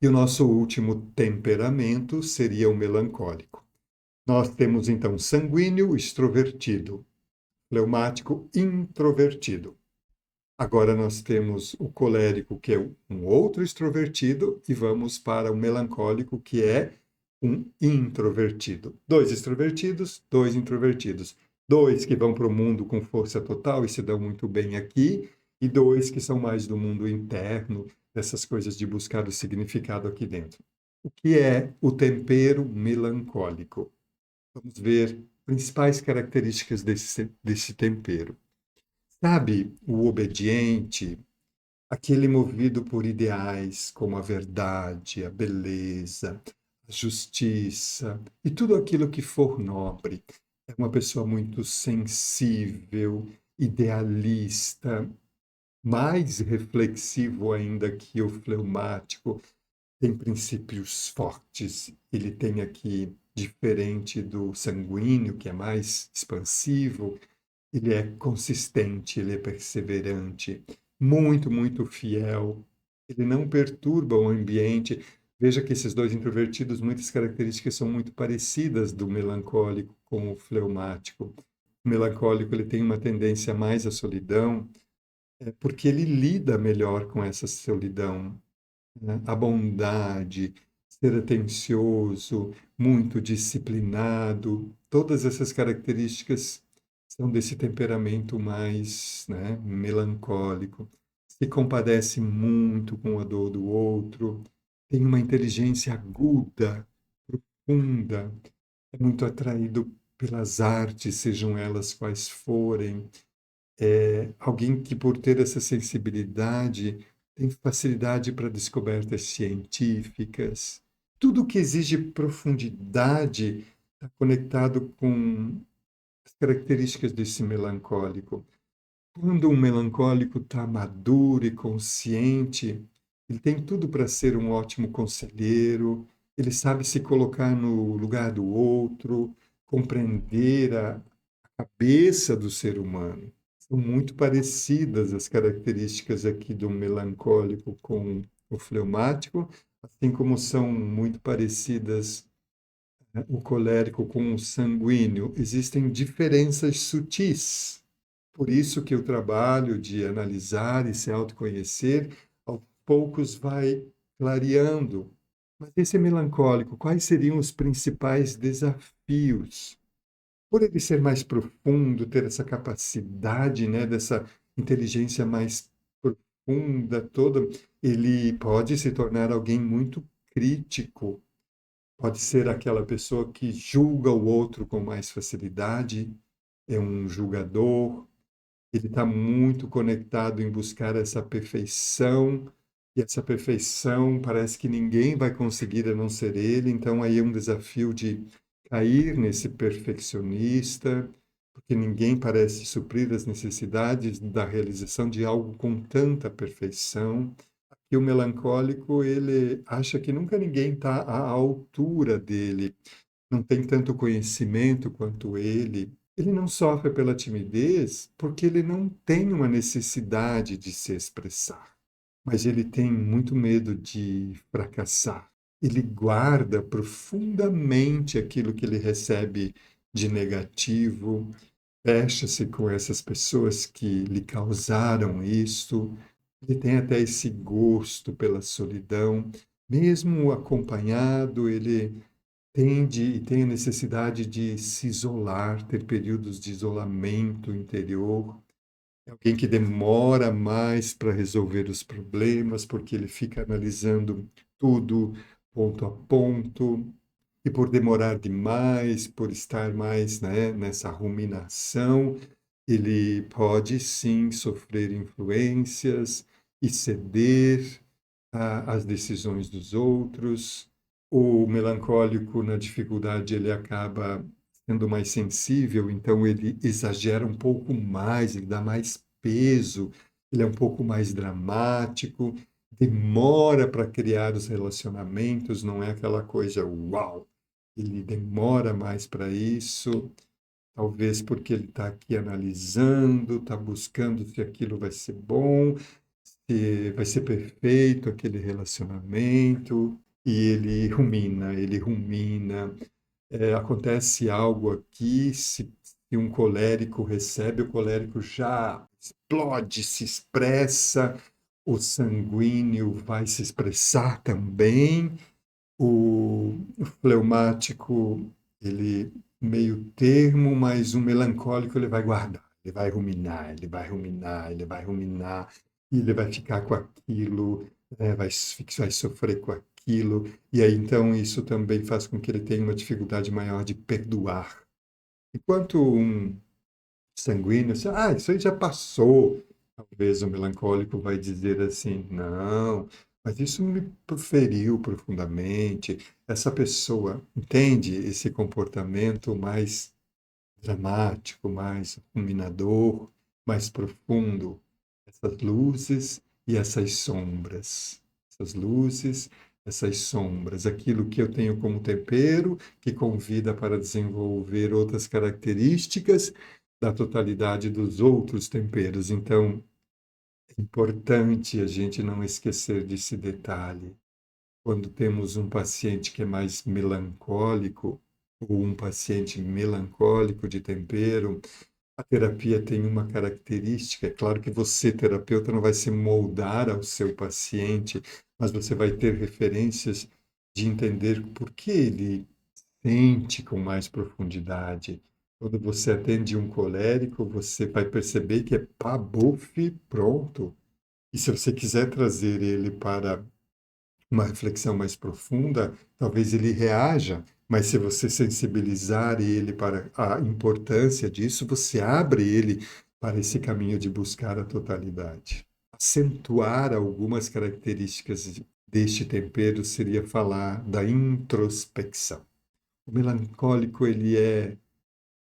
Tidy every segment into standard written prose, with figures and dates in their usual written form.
E o nosso último temperamento seria o melancólico. Nós temos então sanguíneo, extrovertido, fleumático, introvertido. Agora nós temos o colérico, que é um outro extrovertido, e vamos para o melancólico, que é um introvertido. Dois extrovertidos, dois introvertidos. Dois que vão para o mundo com força total e se dão muito bem aqui, e dois que são mais do mundo interno, dessas coisas de buscar o significado aqui dentro. O que é o tempero melancólico? Vamos ver principais características desse tempero. Sabe, o obediente, aquele movido por ideais como a verdade, a beleza, a justiça e tudo aquilo que for nobre. É uma pessoa muito sensível, idealista, mais reflexivo ainda que o fleumático, tem princípios fortes. Ele tem aqui, diferente do sanguíneo, que é mais expansivo, ele é consistente, ele é perseverante, muito, muito fiel. Ele não perturba o ambiente. Veja que esses dois introvertidos, muitas características são muito parecidas do melancólico com o fleumático. O melancólico ele tem uma tendência mais à solidão, porque ele lida melhor com essa solidão, né? A bondade, ser atencioso, muito disciplinado, todas essas características são desse temperamento mais, né, melancólico. Se compadece muito com a dor do outro, tem uma inteligência aguda, profunda, é muito atraído pelas artes, sejam elas quais forem, alguém que, por ter essa sensibilidade, tem facilidade para descobertas científicas. Tudo que exige profundidade está conectado com as características desse melancólico. Quando um melancólico está maduro e consciente, ele tem tudo para ser um ótimo conselheiro, ele sabe se colocar no lugar do outro, compreender a cabeça do ser humano. São muito parecidas as características aqui do melancólico com o fleumático, assim como são muito parecidas, né, o colérico com o sanguíneo. Existem diferenças sutis. Por isso que o trabalho de analisar e se autoconhecer, aos poucos vai clareando. Mas esse melancólico, quais seriam os principais desafios? Por ele ser mais profundo, ter essa capacidade, né, dessa inteligência mais profunda toda, ele pode se tornar alguém muito crítico. Pode ser aquela pessoa que julga o outro com mais facilidade, é um julgador, ele está muito conectado em buscar essa perfeição, e essa perfeição parece que ninguém vai conseguir a não ser ele, então aí é um desafio de cair nesse perfeccionista, porque ninguém parece suprir as necessidades da realização de algo com tanta perfeição. E o melancólico, ele acha que nunca ninguém está à altura dele, não tem tanto conhecimento quanto ele. Ele não sofre pela timidez porque ele não tem uma necessidade de se expressar, mas ele tem muito medo de fracassar. Ele guarda profundamente aquilo que ele recebe de negativo, fecha-se com essas pessoas que lhe causaram isso. Ele tem até esse gosto pela solidão, mesmo acompanhado, ele tende e tem a necessidade de se isolar, ter períodos de isolamento interior. É alguém que demora mais para resolver os problemas, porque ele fica analisando tudo ponto a ponto. E por demorar demais, por estar mais, né, nessa ruminação, ele pode sim sofrer influências e ceder às decisões dos outros. O melancólico, na dificuldade, ele acaba sendo mais sensível, então ele exagera um pouco mais, ele dá mais peso, ele é um pouco mais dramático, demora para criar os relacionamentos, não é aquela coisa uau. Ele demora mais para isso, talvez porque ele está aqui analisando, está buscando se aquilo vai ser bom, vai ser perfeito aquele relacionamento, e ele rumina. Acontece algo aqui, se um colérico recebe, o colérico já explode, se expressa, o sanguíneo vai se expressar também, o fleumático, ele meio termo, mas o melancólico ele vai guardar, ele vai ruminar, ele vai ruminar, ele vai ruminar, e ele vai ficar com aquilo, vai sofrer com aquilo, e aí então isso também faz com que ele tenha uma dificuldade maior de perdoar. Enquanto um sanguíneo, isso aí já passou. Talvez o melancólico vai dizer assim, não, mas isso me feriu profundamente. Essa pessoa entende esse comportamento mais dramático, mais ruminador, mais profundo. Essas luzes e essas sombras. Essas luzes, essas sombras. Aquilo que eu tenho como tempero, que convida para desenvolver outras características da totalidade dos outros temperos. Então, é importante a gente não esquecer desse detalhe. Quando temos um paciente que é mais melancólico, ou um paciente melancólico de tempero, a terapia tem uma característica. É claro que você, terapeuta, não vai se moldar ao seu paciente, mas você vai ter referências de entender por que ele sente com mais profundidade. Quando você atende um colérico, você vai perceber que é pabuf, pronto. E se você quiser trazer ele para uma reflexão mais profunda, talvez ele reaja, mas se você sensibilizar ele para a importância disso, você abre ele para esse caminho de buscar a totalidade. Acentuar algumas características deste tempero seria falar da introspecção. O melancólico, ele é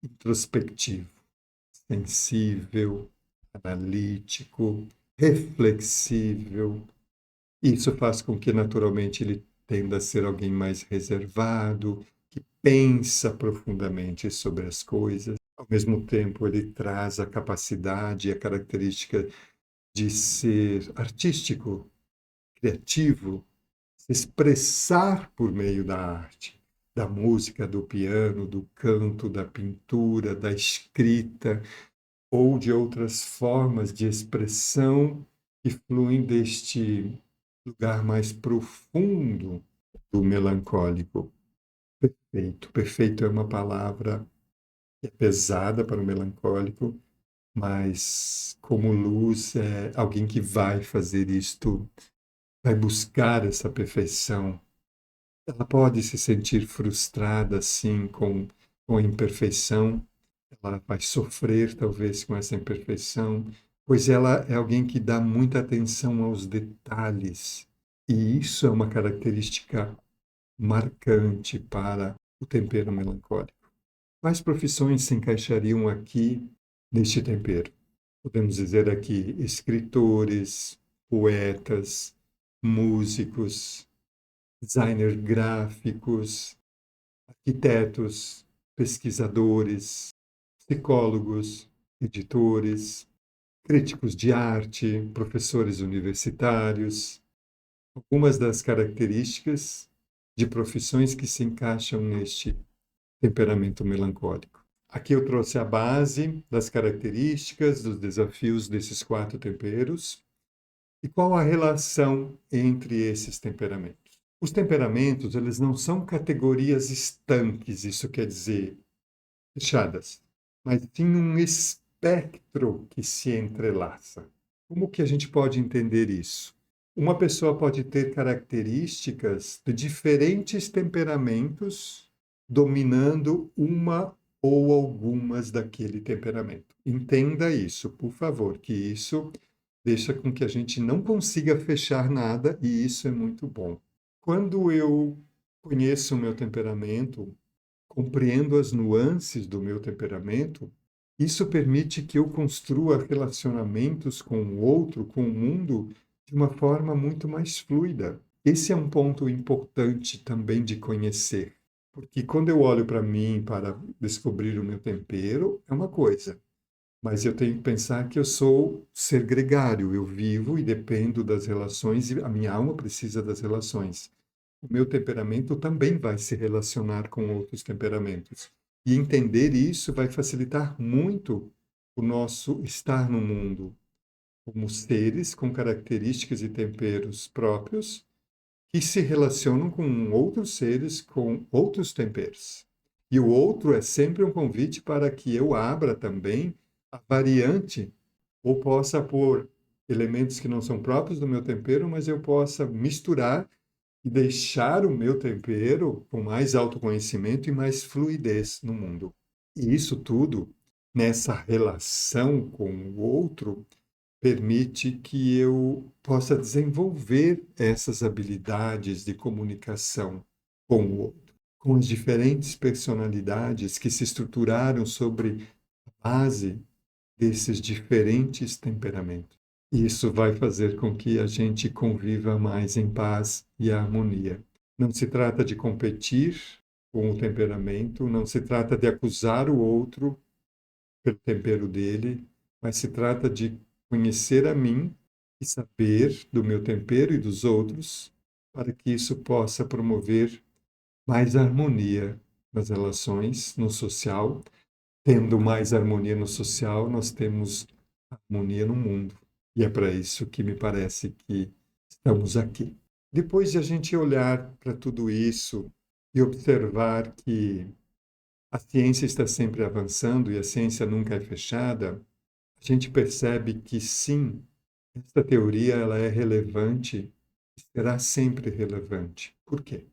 introspectivo, sensível, analítico, reflexível. Isso faz com que, naturalmente, ele tenda a ser alguém mais reservado, que pensa profundamente sobre as coisas. Ao mesmo tempo, ele traz a capacidade e a característica de ser artístico, criativo, se expressar por meio da arte, da música, do piano, do canto, da pintura, da escrita ou de outras formas de expressão que fluem deste lugar mais profundo do melancólico. Perfeito. Perfeito é uma palavra que é pesada para o melancólico, mas como luz é alguém que vai fazer isto, vai buscar essa perfeição. Ela pode se sentir frustrada, sim, com a imperfeição, ela vai sofrer talvez com essa imperfeição, pois ela é alguém que dá muita atenção aos detalhes. E isso é uma característica marcante para o tempero melancólico. Quais profissões se encaixariam aqui neste tempero? Podemos dizer aqui escritores, poetas, músicos, designers gráficos, arquitetos, pesquisadores, psicólogos, editores, críticos de arte, professores universitários, algumas das características de profissões que se encaixam neste temperamento melancólico. Aqui eu trouxe a base das características, dos desafios desses 4 temperos e qual a relação entre esses temperamentos. Os temperamentos, eles não são categorias estanques, isso quer dizer fechadas, mas sim um espectro que se entrelaça. Como que a gente pode entender isso? Uma pessoa pode ter características de diferentes temperamentos dominando uma ou algumas daquele temperamento. Entenda isso, por favor, que isso deixa com que a gente não consiga fechar nada e isso é muito bom. Quando eu conheço o meu temperamento, compreendo as nuances do meu temperamento, isso permite que eu construa relacionamentos com o outro, com o mundo, de uma forma muito mais fluida. Esse é um ponto importante também de conhecer, porque quando eu olho para mim para descobrir o meu tempero, é uma coisa, Mas eu tenho que pensar que eu sou ser gregário, eu vivo e dependo das relações, e a minha alma precisa das relações. O meu temperamento também vai se relacionar com outros temperamentos. E entender isso vai facilitar muito o nosso estar no mundo, como seres com características e temperos próprios que se relacionam com outros seres com outros temperos. E o outro é sempre um convite para que eu abra também a variante, ou possa pôr elementos que não são próprios do meu tempero, mas eu possa misturar e deixar o meu tempero com mais autoconhecimento e mais fluidez no mundo. E isso tudo, nessa relação com o outro, permite que eu possa desenvolver essas habilidades de comunicação com o outro, com as diferentes personalidades que se estruturaram sobre a base desses diferentes temperamentos. Isso vai fazer com que a gente conviva mais em paz e harmonia. Não se trata de competir com o temperamento, não se trata de acusar o outro pelo tempero dele, mas se trata de conhecer a mim e saber do meu tempero e dos outros, para que isso possa promover mais harmonia nas relações, no social. Tendo mais harmonia no social, nós temos harmonia no mundo. E é para isso que me parece que estamos aqui. Depois de a gente olhar para tudo isso e observar que a ciência está sempre avançando e a ciência nunca é fechada, a gente percebe que sim, esta teoria ela é relevante e será sempre relevante. Por quê?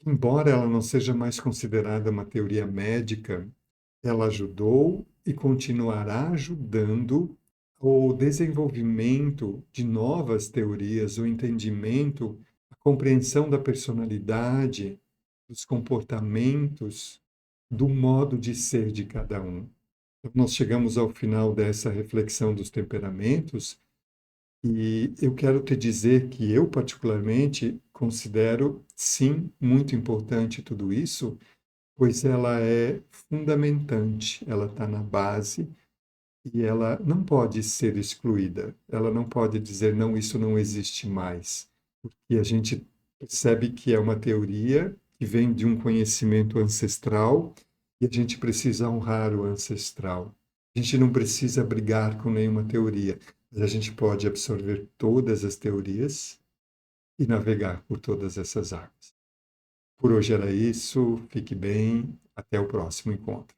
Embora ela não seja mais considerada uma teoria médica, ela ajudou e continuará ajudando o desenvolvimento de novas teorias, o entendimento, a compreensão da personalidade, dos comportamentos, do modo de ser de cada um. Então, nós chegamos ao final dessa reflexão dos temperamentos e eu quero te dizer que eu, particularmente, considero, sim, muito importante tudo isso, pois ela é fundamentante, ela está na base e ela não pode ser excluída. Ela não pode dizer, não, isso não existe mais. Porque a gente percebe que é uma teoria que vem de um conhecimento ancestral e a gente precisa honrar o ancestral. A gente não precisa brigar com nenhuma teoria, mas a gente pode absorver todas as teorias e navegar por todas essas águas. Por hoje era isso, fique bem, até o próximo encontro.